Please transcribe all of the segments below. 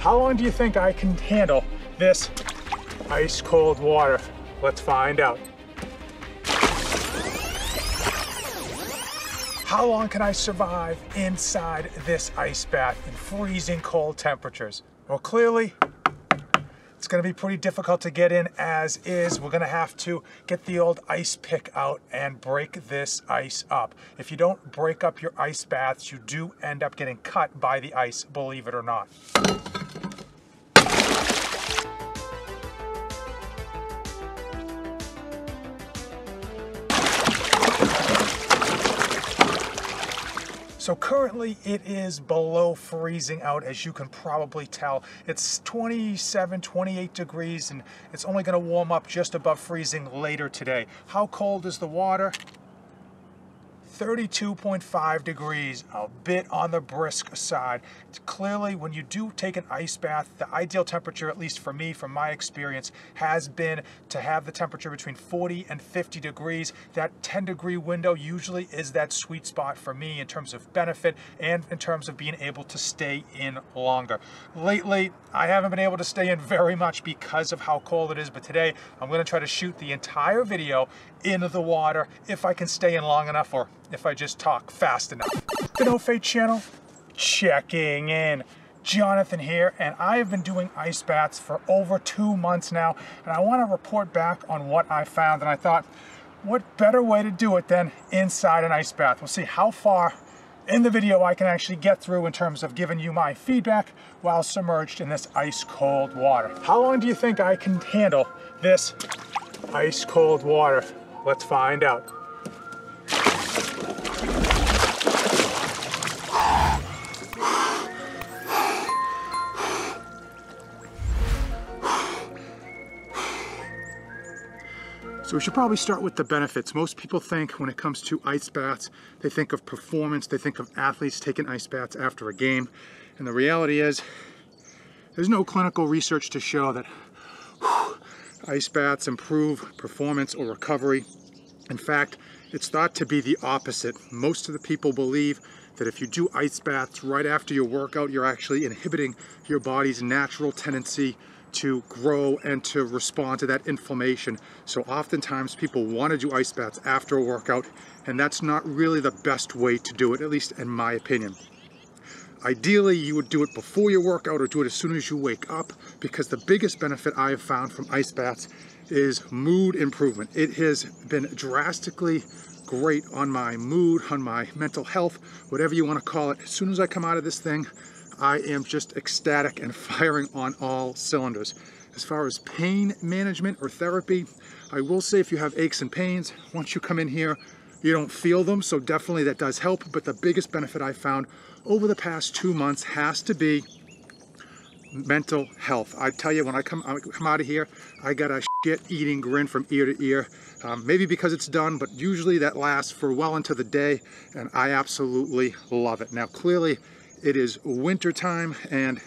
How long do you think I can handle this ice cold water? Let's find out. How long can I survive inside this ice bath in freezing cold temperatures? Well, clearly, it's gonna be pretty difficult to get in as is. We're gonna have to get the old ice pick out and break this ice up. If you don't break up your ice baths, you do end up getting cut by the ice, believe it or not. So currently it is below freezing out, as you can probably tell. It's 27, 28 degrees, and it's only gonna warm up just above freezing later today. How cold is the water? 32.5 degrees, a bit on the brisk side. Clearly, when you do take an ice bath, the ideal temperature, at least for me, from my experience, has been to have the temperature between 40 and 50 degrees. That 10-degree window usually is that sweet spot for me in terms of benefit and in terms of being able to stay in longer. Lately, I haven't been able to stay in very much because of how cold it is, but today I'm going to try to shoot the entire video into the water if I can stay in long enough, or if I just talk fast enough. The No Fate channel, checking in. Jonathan here, and I have been doing ice baths for over 2 months now, and I want to report back on what I found, and I thought, what better way to do it than inside an ice bath? We'll see how far in the video I can actually get through in terms of giving you my feedback while submerged in this ice cold water. How long do you think I can handle this ice cold water? Let's find out. So we should probably start with the benefits. Most people think when it comes to ice baths, they think of performance, they think of athletes taking ice baths after a game. And the reality is, there's no clinical research to show that ice baths improve performance or recovery. In fact, it's thought to be the opposite. Most of the people believe that if you do ice baths right after your workout, you're actually inhibiting your body's natural tendency to grow and to respond to that inflammation. So oftentimes people want to do ice baths after a workout, and that's not really the best way to do it, at least in my opinion. Ideally, you would do it before your workout or do it as soon as you wake up, because the biggest benefit I have found from ice baths is mood improvement. It has been drastically great on my mood, on my mental health, whatever you want to call it. As soon as I come out of this thing, I am just ecstatic and firing on all cylinders. As far as pain management or therapy, I will say if you have aches and pains, once you come in here, you don't feel them, so definitely that does help. But the biggest benefit I found over the past 2 months has to be mental health. I tell you, when I come out of here, I got a shit-eating grin from ear to ear. Maybe because it's done, but usually that lasts for well into the day, and I absolutely love it. Now, clearly, it is winter time, and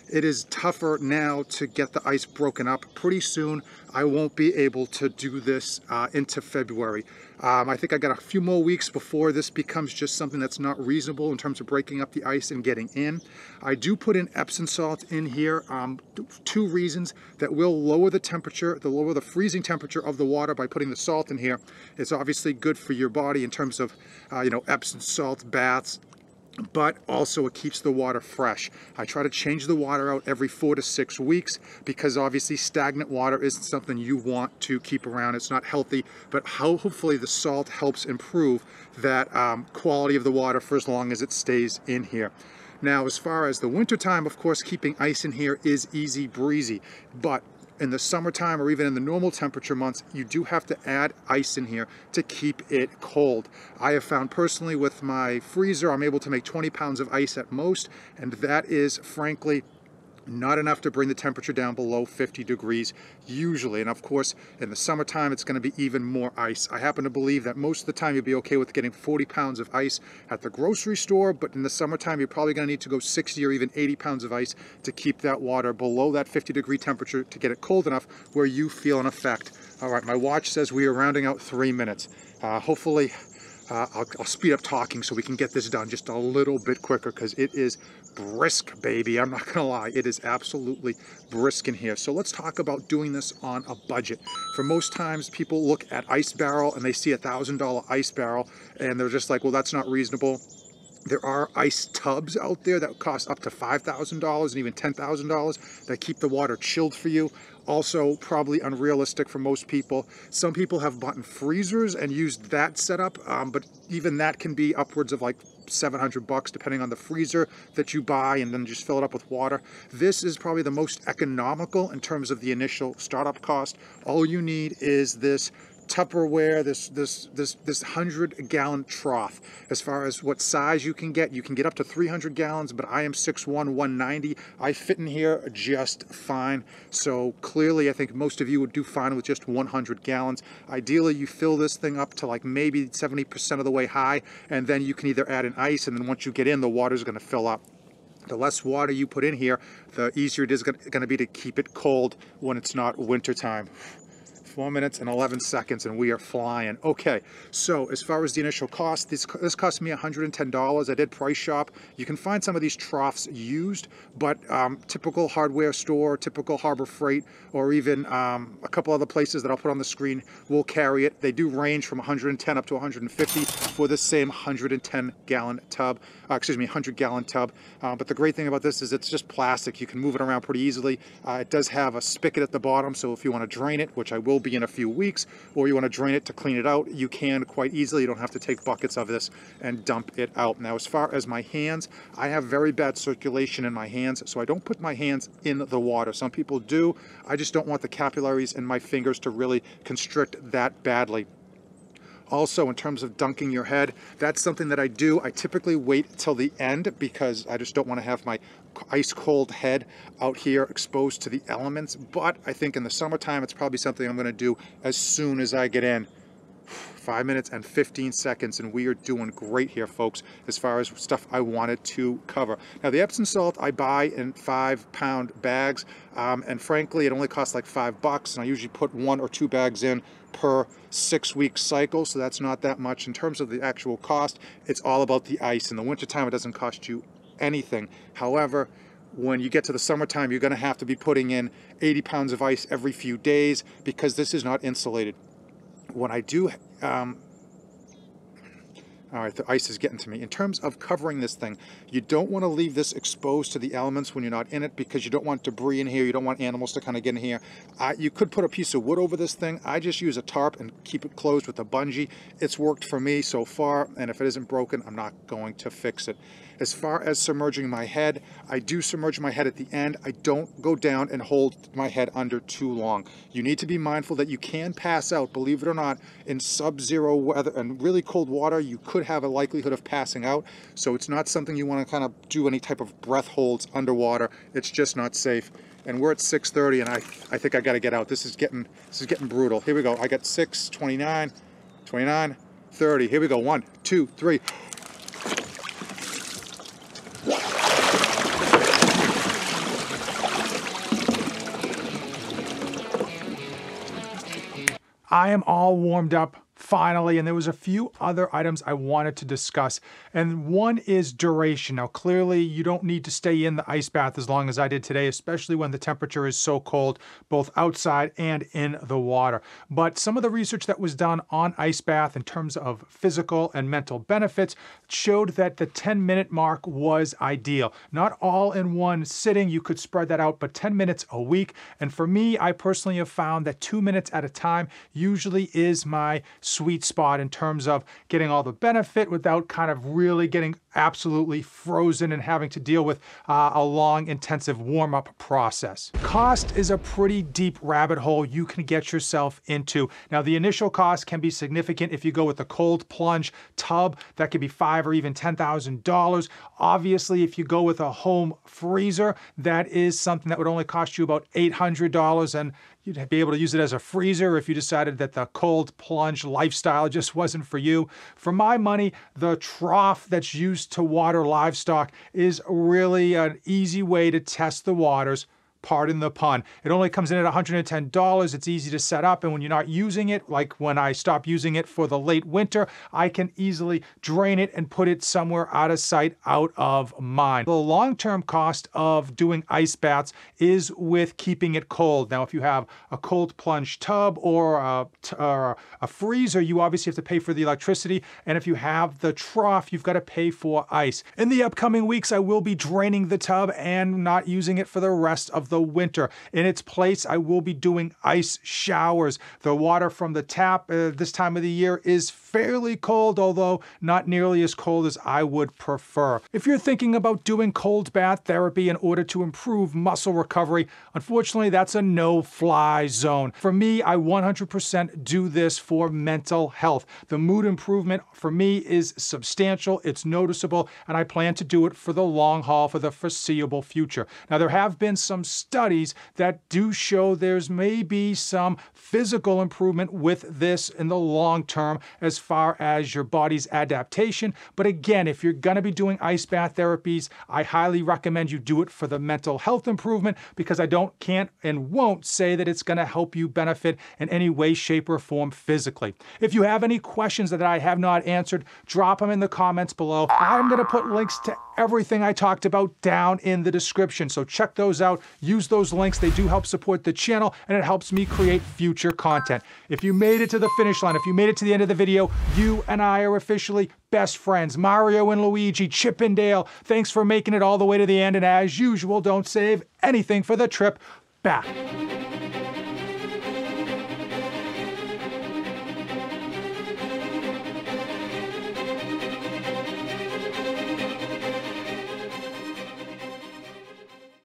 it is tougher now to get the ice broken up. Pretty soon, I won't be able to do this into February. I think I got a few more weeks before this becomes just something that's not reasonable in terms of breaking up the ice and getting in. I do put in Epsom salt in here. 2 reasons: that will lower the temperature, lower the freezing temperature of the water by putting the salt in here. It's obviously good for your body in terms of, Epsom salt baths, but also it keeps the water fresh. I try to change the water out every 4 to 6 weeks, because obviously stagnant water isn't something you want to keep around. It's not healthy, but hopefully the salt helps improve that quality of the water for as long as it stays in here. Now, as far as the winter time, of course, keeping ice in here is easy breezy, but in the summertime or even in the normal temperature months, you do have to add ice in here to keep it cold. I have found personally with my freezer, I'm able to make 20 pounds of ice at most, and that is frankly not enough to bring the temperature down below 50 degrees usually. And of course, in the summertime, it's going to be even more ice. I happen to believe that most of the time you'll be okay with getting 40 pounds of ice at the grocery store, but in the summertime, you're probably going to need to go 60 or even 80 pounds of ice to keep that water below that 50-degree temperature to get it cold enough where you feel an effect. All right, my watch says we are rounding out 3 minutes. Hopefully, I'll speed up talking so we can get this done just a little bit quicker, because it is brisk, baby. I'm not gonna lie, it is absolutely brisk in here. So let's talk about doing this on a budget. For most times, people look at Ice Barrel and they see $1,000 Ice Barrel and they're just like, well, that's not reasonable. There are ice tubs out there that cost up to $5,000 and even $10,000 that keep the water chilled for you. Also, probably unrealistic for most people. Some people have bought freezers and used that setup, but even that can be upwards of like $700 depending on the freezer that you buy, and then just fill it up with water. This is probably the most economical in terms of the initial startup cost. All you need is this Tupperware, this 100-gallon trough. As far as what size you can get up to 300 gallons, but I am 6'1", 190. I fit in here just fine. So clearly, I think most of you would do fine with just 100 gallons. Ideally, you fill this thing up to like maybe 70% of the way high, and then you can either add an ice, and then once you get in, the water's going to fill up. The less water you put in here, the easier it is going to be to keep it cold when it's not wintertime. 4 minutes and 11 seconds and we are flying. Okay, so as far as the initial cost, this cost me $110. I did price shop. You can find some of these troughs used, but typical hardware store, typical Harbor Freight, or even a couple other places that I'll put on the screen will carry it. They do range from 110 up to 150 for the same 110-gallon tub, 100-gallon tub. But the great thing about this is it's just plastic. You can move it around pretty easily. It does have a spigot at the bottom, so if you want to drain it, which I will be in a few weeks, or you want to drain it to clean it out, you can quite easily. You don't have to take buckets of this and dump it out. Now, as far as my hands, I have very bad circulation in my hands, so I don't put my hands in the water. Some people do. I just don't want the capillaries in my fingers to really constrict that badly. Also, in terms of dunking your head, that's something that I do. I typically wait till the end because I just don't want to have my ice cold head out here exposed to the elements. But I think in the summertime, it's probably something I'm going to do as soon as I get in. 5 minutes and 15 seconds, and we are doing great here, folks, as far as stuff I wanted to cover. Now, the Epsom salt I buy in 5-pound bags, and frankly, it only costs like $5, and I usually put 1 or 2 bags in per 6-week cycle, so that's not that much. In terms of the actual cost, it's all about the ice. In the wintertime, it doesn't cost you anything. However, when you get to the summertime, you're going to have to be putting in 80 pounds of ice every few days because this is not insulated. When I do, all right, the ice is getting to me. In terms of covering this thing, you don't want to leave this exposed to the elements when you're not in it because you don't want debris in here. You don't want animals to kind of get in here. You could put a piece of wood over this thing. I just use a tarp and keep it closed with a bungee. It's worked for me so far, and if it isn't broken, I'm not going to fix it. As far as submerging my head, I do submerge my head at the end. I don't go down and hold my head under too long. You need to be mindful that you can pass out, believe it or not, in sub-zero weather and really cold water. You could have a likelihood of passing out, so it's not something you want to kind of do any type of breath holds underwater. It's just not safe. And we're at 6:30, and I think I got to get out. This is getting brutal. Here we go. I got 6, 29, 29, 30. Here we go. 1, 2, 3. I am all warmed up finally, and there was a few other items I wanted to discuss, and one is duration. Now, clearly, you don't need to stay in the ice bath as long as I did today, especially when the temperature is so cold, both outside and in the water. But some of the research that was done on ice bath in terms of physical and mental benefits showed that the 10-minute mark was ideal. Not all in one sitting, you could spread that out, but 10 minutes a week. And for me, I personally have found that 2 minutes at a time usually is my sweet spot in terms of getting all the benefit without kind of really getting absolutely frozen and having to deal with a long, intensive warm-up process. Cost is a pretty deep rabbit hole you can get yourself into. Now, the initial cost can be significant if you go with a cold plunge tub. That could be $5,000 or even $10,000. Obviously, if you go with a home freezer, that is something that would only cost you about $800, and you'd be able to use it as a freezer if you decided that the cold plunge lifestyle just wasn't for you. For my money, the trough that's used to water livestock is really an easy way to test the waters. pardon the pun. It only comes in at $110. It's easy to set up, and when you're not using it, like when I stop using it for the late winter, I can easily drain it and put it somewhere out of sight, out of mind. The long-term cost of doing ice baths is with keeping it cold. Now, if you have a cold plunge tub or a freezer, you obviously have to pay for the electricity, and if you have the trough, you've got to pay for ice. In the upcoming weeks, I will be draining the tub and not using it for the rest of the winter. In its place, I will be doing ice showers. The water from the tap this time of the year is fairly cold, although not nearly as cold as I would prefer. If you're thinking about doing cold bath therapy in order to improve muscle recovery, unfortunately, that's a no-fly zone. For me, I 100% do this for mental health. The mood improvement for me is substantial, it's noticeable, and I plan to do it for the long haul for the foreseeable future. Now, there have been some studies that do show there's maybe some physical improvement with this in the long term as far as your body's adaptation. But again, if you're going to be doing ice bath therapies, I highly recommend you do it for the mental health improvement, because I can't and won't say that it's going to help you benefit in any way, shape, or form physically. If you have any questions that I have not answered, drop them in the comments below. I'm going to put links to everything I talked about down in the description, so check those out. Use those links. They do help support the channel, and it helps me create future content. If you made it to the finish line, if you made it to the end of the video, you and I are officially best friends. Mario and Luigi, Chip and Dale, thanks for making it all the way to the end, and as usual, don't save anything for the trip back.